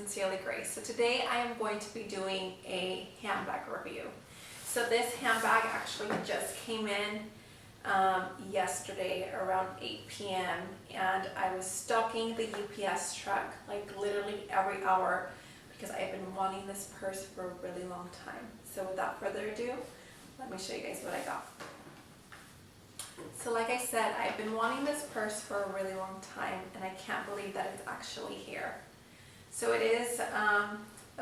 Sincerely Grace. So today I am going to be doing a handbag review. So this handbag actually just came in yesterday around 8 p.m. and I was stalking the UPS truck like literally every hour because I've been wanting this purse for a really long time. So without further ado, let me show you guys what I got. So like I said, I've been wanting this purse for a really long time and I can't believe that it's actually here. So it is a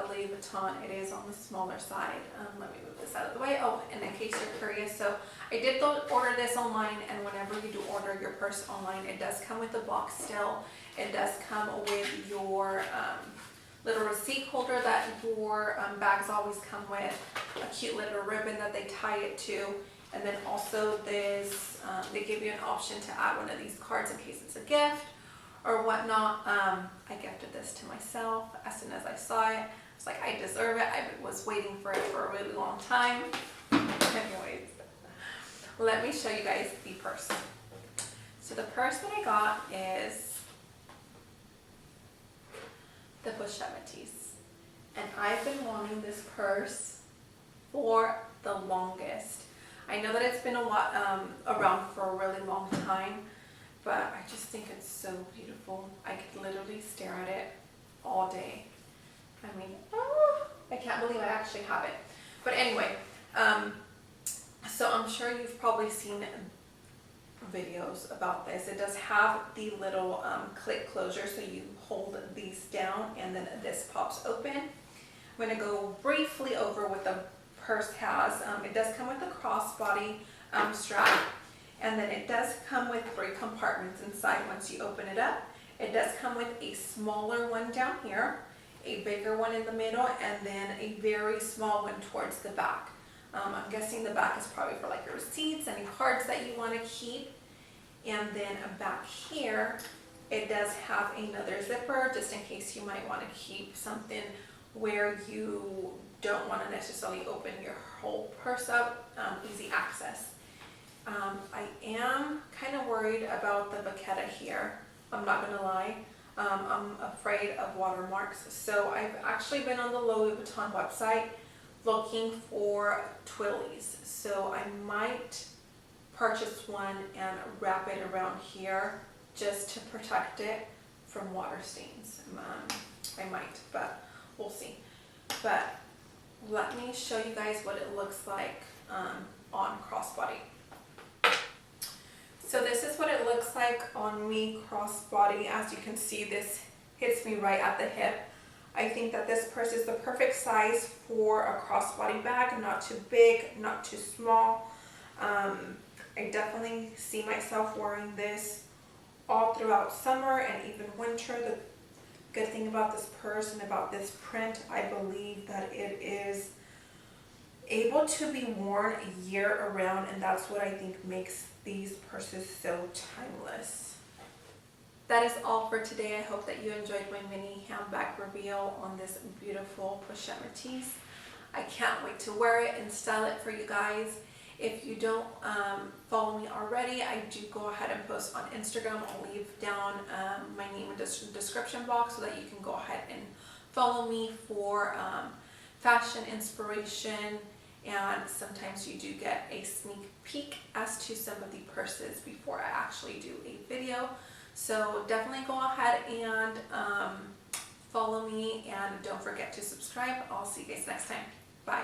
Louis Vuitton. It is on the smaller side. Let me move this out of the way. Oh, and in case you're curious, so I did order this online, and whenever you do order your purse online, it does come with a box still. It does come with your little receipt holder that your bags always come with, a cute little ribbon that they tie it to, and then also this, they give you an option to add one of these cards in case it's a gift or whatnot. I gifted this to myself as soon as I saw it. I was like, I deserve it. I was waiting for it for a really long time. Anyways, let me show you guys the purse. So the purse that I got is the Bushemities. And I've been wanting this purse for the longest. I know that it's been around for a really long time, but I just think it's so beautiful. I could literally stare at it all day. I mean, I can't believe I actually have it. But anyway, so I'm sure you've probably seen videos about this. It does have the little click closure, so you hold these down and then this pops open. I'm going to go briefly over what the purse has. It does come with a crossbody strap. And then it does come with 3 compartments inside once you open it up. It does come with a smaller one down here, a bigger one in the middle, and then a very small one towards the back. I'm guessing the back is probably for like your receipts, any cards that you want to keep. And then back here, it does have another zipper just in case you might want to keep something where you don't want to necessarily open your whole purse up, easy access. I am kind of worried about the baqueta here. I'm not going to lie. I'm afraid of watermarks. So I've actually been on the Louis Vuitton website looking for twillies. So I might purchase one and wrap it around here just to protect it from water stains. I might, but we'll see. But let me show you guys what it looks like on crossbody. So this is what it looks like on me crossbody. As you can see, this hits me right at the hip. I think that this purse is the perfect size for a crossbody bag, not too big, not too small. I definitely see myself wearing this all throughout summer and even winter. The good thing about this purse and about this print, I believe that it is able to be worn year around, and that's what I think makes these purses so timeless. That is all for today. I hope that you enjoyed my mini handbag reveal on this beautiful Bushemities. I can't wait to wear it and style it for you guys. If you don't follow me already, I do go ahead and post on Instagram. I'll leave down my name in the description box so that you can go ahead and follow me for fashion inspiration, and sometimes you do get a sneak peek as to some of the purses before I actually do a video. So definitely go ahead and follow me, and don't forget to subscribe. I'll see you guys next time. Bye.